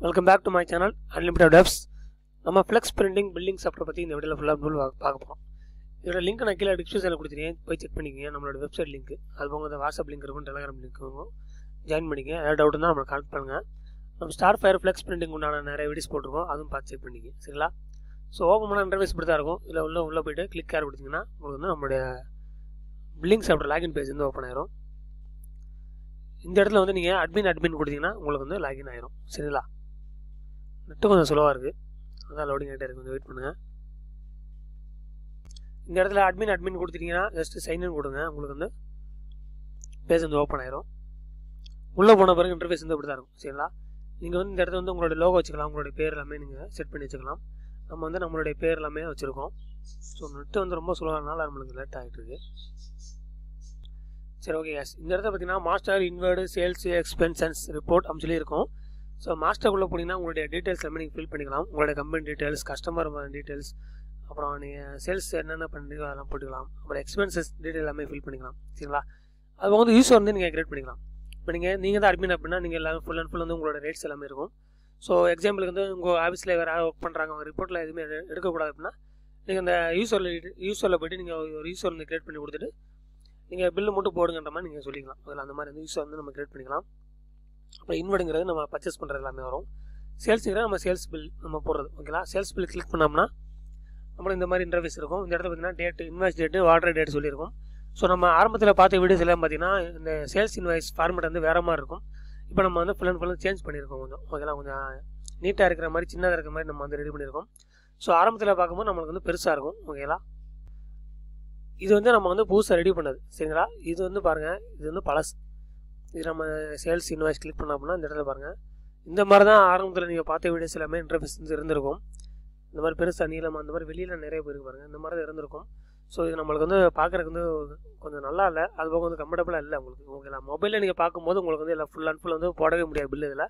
Welcome back to my channel Unlimited Devs. நம்ம flex printing building software பற்றி இந்த வீடியோவில் ஃபுல்லாக பார்க்க போகிறோம். இதோட லிங்க் நான் கீழே டிஸ்கிரிப்ஷனில் கொடுத்துருக்கேன், போய் செக் பண்ணிக்கோங்க. நம்மளோட வெப்சைட் லிங்க் அது போக இந்த வாட்ஸ்அப் லிங்க் இருக்கும், டெலிகிராம் லிங்க் இருக்கும், ஜாயின் பண்ணிக்கங்க. ஏதாவது டவுட் இருந்தால் நம்மளை கான்டக்ட் பண்ணுங்கள். நம்ம ஸ்டார் ஃபயர் ஃப்ளெக்ஸ் பிரிண்டிங் உண்டான நிறைய வீடியோஸ் போட்டிருக்கோம், அதுவும் பார்த்து செக் பண்ணிக்கங்க. சரிங்களா? ஸோ ஓப்பன் பண்ண இன்டர்ஃபேஸ் இப்படி தான் இருக்கும். இதில் உள்ளே போய்ட்டு கிளிக் ஆர் கொடுத்தீங்கன்னா உங்களுக்கு வந்து நம்மளுடைய பில்டிங் சாஃப்ட்வேர் லாகின் பேஜ் வந்து ஓப்பன் ஆயிரும். இந்த இடத்துல வந்து நீங்கள் அட்மின் கொடுத்தீங்கன்னா உங்களுக்கு வந்து லாகின் ஆயிரும். சரிங்களா? நெட்டு கொஞ்சம் ஸ்லோவாக இருக்குது, அதான் லோடிங் ஆகிட்டே இருக்குது, கொஞ்சம் வெயிட் பண்ணுங்கள். இந்த இடத்துல அட்மின் கொடுத்துட்டிங்கன்னா ஜஸ்ட்டு சைன்இன் கொடுங்க, உங்களுக்கு வந்து பேஜ் வந்து ஓப்பன் ஆயிரும். உள்ளே போன பிறகு இன்டர்ஃபேஸ் வந்து இப்படி தான் இருக்கும். சரிங்களா? நீங்கள் வந்து இந்த இடத்துல வந்து உங்களுடைய லோகோ வச்சுக்கலாம், உங்களுடைய பேர் எல்லாமே நீங்கள் செட் பண்ணி வச்சுக்கலாம். நம்ம வந்து நம்மளுடைய பேர் எல்லாமே வச்சுருக்கோம். ஸோ நெட்டு வந்து ரொம்ப ஸ்லோவானால நம்மளுக்கு லேட் ஆகிட்டு இருக்கு. சரி, ஓகே கேஸ். இந்த இடத்துல பார்த்தீங்கன்னா மாஸ்டர் இன்வெர்டு சேல்ஸ் எக்ஸ்பென்சன்ஸ் ரிப்போர்ட் அப்படின்னு சொல்லி இருக்கும். ஸோ மாஸ்டருக்குள்ளே போனீங்கன்னா உங்களுடைய டீட்டெயில்ஸ் எல்லாமே நீங்கள் ஃபில் பண்ணிக்கலாம். உங்களுடைய கம்பெனி டீட்டெயில்ஸ், கஸ்டமர் டீட்டெயில்ஸ், அப்புறம் நீங்கள் சேல்ஸ் என்னென்ன பண்ணுறீங்களோ அதெல்லாம் போட்டுக்கலாம். அப்புறம் எக்ஸ்பென்சஸ் டீட்டெயில் எல்லாமே ஃபில் பண்ணிக்கலாம். சரிங்களா? அது வந்து யூஸர் வந்து நீங்கள் கிரியேட் பண்ணிக்கலாம். இப்போ நீங்கள் தான் அட்மின் அப்படின்னா நீங்கள் எல்லாமே ஃபுல் அண்ட் ஃபுல் வந்து உங்களோட ரேட்ஸ் எல்லாமே இருக்கும். ஸோ எக்ஸாம்பிளுக்கு வந்து உங்கள் ஆஃபீஸில் வேறு யாராவது ஒர்க் பண்ணுறாங்க, அவங்க ரிப்போர்ட்டில் எதுவுமே எடுக்கக்கூடாது அப்படின்னா நீங்கள் அந்த யூஸரில் போய்ட்டு நீங்கள் ஒரு யூஸர் வந்து கிரியேட் பண்ணி கொடுத்துட்டு நீங்கள் பில்லு மட்டும் போடுங்கன்ற மாதிரி நீங்கள் சொல்லிக்கலாம். அதில் அந்த மாதிரி வந்து யூஸர் வந்து நம்ம கிரியேட் பண்ணிக்கலாம். அப்புறம் இன்வெர்டுங்கிறது நம்ம பர்ச்சேஸ் பண்ணுறது எல்லாமே வரும். சேல்ஸுங்கிறது நம்ம சேல்ஸ் பில் நம்ம போடுறது. ஓகேங்களா? சேல்ஸ் பில் கிளிக் பண்ணோம்னா நம்மளுக்கு இந்த மாதிரி இன்டர்ஃபேஸ் இருக்கும். இந்த இடத்துல பார்த்தீங்கன்னா date, invoice date, order date சொல்லியிருக்கும். ஸோ நம்ம ஆரம்பத்தில் பார்த்த வீடியோஸ் எல்லாம் பார்த்தீங்கன்னா இந்த சேல்ஸ் இன்வாய்ஸ் ஃபார்மேட் வந்து வேறு மாதிரி இருக்கும். இப்போ நம்ம வந்து ஃபுல் அண்ட் ஃபுல் சேஞ்ச் பண்ணியிருக்கோம். கொஞ்சம் ஓகேங்களா? கொஞ்சம் நீட்டாக இருக்கிற மாதிரி, சின்னதாக இருக்கிற மாதிரி நம்ம வந்து ரெடி பண்ணியிருக்கோம். ஸோ ஆரம்பத்தில் பார்க்கும்போது நம்மளுக்கு வந்து பெருசாக இருக்கும். ஓகேங்களா? இது வந்து நம்ம வந்து புதுசாக ரெடி பண்ணது. சரிங்களா? இது வந்து பாருங்கள், இது வந்து பழசு. இது நம்ம சேல்ஸ் இன்வாய்ஸ் கிளிக் பண்ணோம் அப்படின்னா இந்த இடத்துல பாருங்கள், இந்த மாதிரி தான் ஆரம்பத்தில் நீங்கள் பார்த்த வீடியோஸ் எல்லாமே இன்டர்ஃபேஸ் வந்து இருந்திருக்கும். இந்த மாதிரி பெருசாக நீளமாக அந்த மாதிரி வெளியில் நிறைய பேருக்கு பாருங்கள், இந்த மாதிரி தான் இருந்திருக்கும். ஸோ இது நம்மளுக்கு வந்து பார்க்குறதுக்கு வந்து கொஞ்சம் நல்லா இல்லை, அது போக வந்து கம்ஃபர்டபுளாக இல்லை உங்களுக்கு. ஓகேங்களா? மொபைலில் நீங்கள் பார்க்கும்போது உங்களுக்கு வந்து எல்லாம் ஃபுல் அண்ட் ஃபுல் வந்து போடவே முடியாது பில். இதில்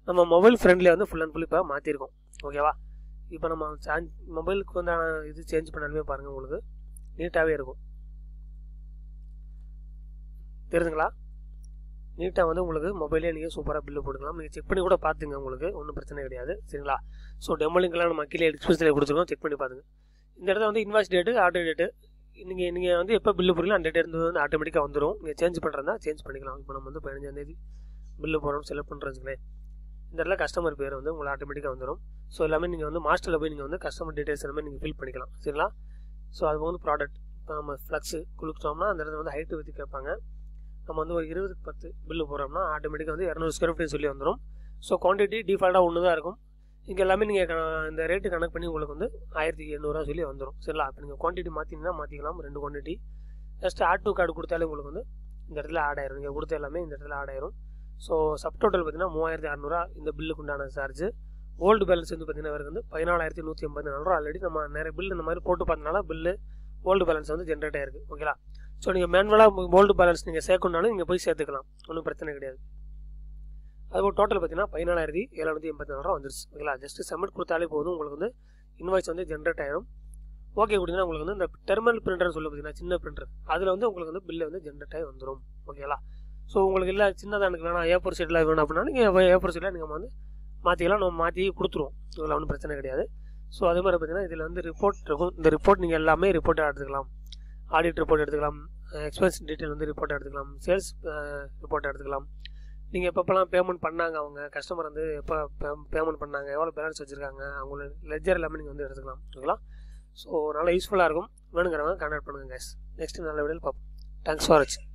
நம்ம மொபைல் ஃப்ரெண்ட்லேயே வந்து ஃபுல் அண்ட் ஃபுல் இப்போ மாற்றிருக்கோம். ஓகேவா? இப்போ நம்ம மொபைலுக்கு வந்து இது சேஞ்ச் பண்ணாலுமே பாருங்கள் உங்களுக்கு நீட்டாகவே இருக்கும். தெரியுதுங்களா? நீட்டாக வந்து உங்களுக்கு மொபைலே நீங்கள் சூப்பராக பில்லு போட்டுக்கலாம். நீங்கள் செக் பண்ணி கூட பார்த்துங்க, உங்களுக்கு ஒன்றும் பிரச்சனை கிடையாது. சரிங்களா? ஸோ டெமோ லிங்க்லாம் நம்ம கீழே டிஸ்கிரிப்ஷனில் கொடுத்துருக்கோம், செக் பண்ணி பார்த்துங்க. இந்த இடத்துல வந்து இன்வாய்ஸ் டேட்டு, ஆர்டர் டேட்டு, நீங்கள் வந்து எப்போ பில்லு போடுறீங்களோ அந்த டேட் வந்து ஆட்டோமேட்டிக்காக வந்துடும். நீங்கள் சேஞ்ச் பண்ணுறதா சேஞ்ச் பண்ணிக்கலாம். இப்போ நம்ம வந்து 15ஆம் பில்லு போகிறோம் செலக்ட் பண்ணுறோம் வச்சுங்களேன். இந்த இடத்துல கஸ்டமர் பேர் வந்து உங்களுக்கு ஆட்டோமேட்டிக்காக வந்துடும். ஸோ எல்லாமே நீங்கள் வந்து மாஸ்டரில் போய் நீங்கள் வந்து கஸ்டமர் டீட்டெயில்ஸ் எல்லாமே நீங்கள் ஃபில் பண்ணிக்கலாம். சரிங்களா? ஸோ அது வந்து ப்ராடக்ட் இப்போ நம்ம ஃப்ளக்ஸு கொடுத்தோம்னா அந்த இடத்துல வந்து ஹைட்டு பற்றி கேட்பாங்க. நம்ம வந்து ஒரு 20க்கு 10 பில்லு போகிறோம்னா ஆட்டோமேட்டிக்காக வந்து 200 ஸ்கொயர் ஃபீட் சொல்லி வந்துடும். ஸோ குவான்டிட்டி டிஃபால்ட்டாக ஒன்று தான் இருக்கும். இங்கே எல்லாமே நீங்கள் இந்த ரேட்டு கனெக்ட் பண்ணி உங்களுக்கு வந்து 1800 சொல்லி வந்துடும். சரிங்களா? இப்போ நீங்கள் குவான்டிட்டி மாற்றிங்கன்னா மாற்றிக்கலாம், 2 quantity. Just add to card கொடுத்தாலே உங்களுக்கு வந்து இந்த இடத்துல ஆட் ஆயிரும். நீங்கள் கொடுத்த எல்லாமே இந்த இடத்துல ஆட் ஆயிரும். ஸோ சப் டோட்டல் பார்த்தீங்கன்னா 3600 இந்த பில்லுக்கு உண்டான சார்ஜ். ஓல்டு பேலன்ஸ் வந்து பார்த்தீங்கன்னா அவருக்கு வந்து 14184 ஆல்ரெடி நம்ம நிறைய பில் இந்த மாதிரி போட்டு பார்த்தனால பில்லு ஓல்டு பேலன்ஸ் வந்து ஜென்ரேட் ஆயிருக்கு. ஓகேங்களா? ஸோ நீங்கள் மேனுவலாக ஓல்டு பேலன்ஸ் நீங்கள் சேர்க்கணுன்னாலும் நீங்கள் போய் சேர்த்துக்கலாம், ஒன்றும் பிரச்சனை கிடையாது. அதுபோல் டோட்டல் பார்த்தீங்கன்னா 14784 வந்துருச்சு. ஓகேங்களா? ஜஸ்ட்டு சப்மிட் கொடுத்தாலே போதும், உங்களுக்கு வந்து இன்வாய்ஸ் வந்து ஜென்ரேட் ஆயிரும். ஓகே கொடுத்தீங்கன்னா உங்களுக்கு வந்து இந்த டெர்மினல் பிரிண்டர்னு சொல்லி பார்த்தீங்கன்னா சின்ன பிரிண்டர், அதில் வந்து உங்களுக்கு வந்து பில்லு வந்து ஜென்ரேட் ஆகி வந்துடும். ஓகேங்களா? ஸோ உங்களுக்கு இல்லை சின்னதாக எனக்கு வேணாம், A4 ஷீட்டில் வேணும் அப்படின்னா நீங்கள் A4 ஷீட்டில் நீங்கள் வந்து மாற்றிக்கலாம், நம்ம மாற்றி கொடுத்துருவோம். இதில் ஒன்றும் பிரச்சனை கிடையாது. ஸோ அதே மாதிரி பார்த்தீங்கன்னா இதில் வந்து ரிப்போர்ட் இருக்கும். இந்த ரிப்போர்ட் நீங்கள் எல்லாமே ரிப்போர்ட்டாக எடுத்துக்கலாம். ஆடிட் ரிப்போர்ட் எடுத்துக்கலாம், எக்ஸ்பென்ஸ் டீட்டெயில் வந்து ரிப்போர்ட் எடுத்துக்கலாம், சேல்ஸ் ரிப்போர்ட் எடுத்துக்கலாம். நீங்கள் எப்பப்பெல்லாம் பேமெண்ட் பண்ணாங்க, அவங்க கஸ்டமர் வந்து எப்போ பேமெண்ட் பண்ணாங்க, எவ்வளோ பேலன்ஸ் வச்சுருக்காங்க, அவங்களோட லெஜர் எல்லாமே நீங்கள் வந்து எடுத்துக்கலாம். ஓகேங்களா? ஸோ நல்லா யூஸ்ஃபுல்லாக இருக்கும். வேணுங்கிறவங்க கான்டாக்ட் பண்ணுங்கள் கைஸ். நெக்ஸ்ட் நல்ல வீடியோவில் பார்ப்போம். தேங்க்ஸ் ஃபார் வாட்சிங்.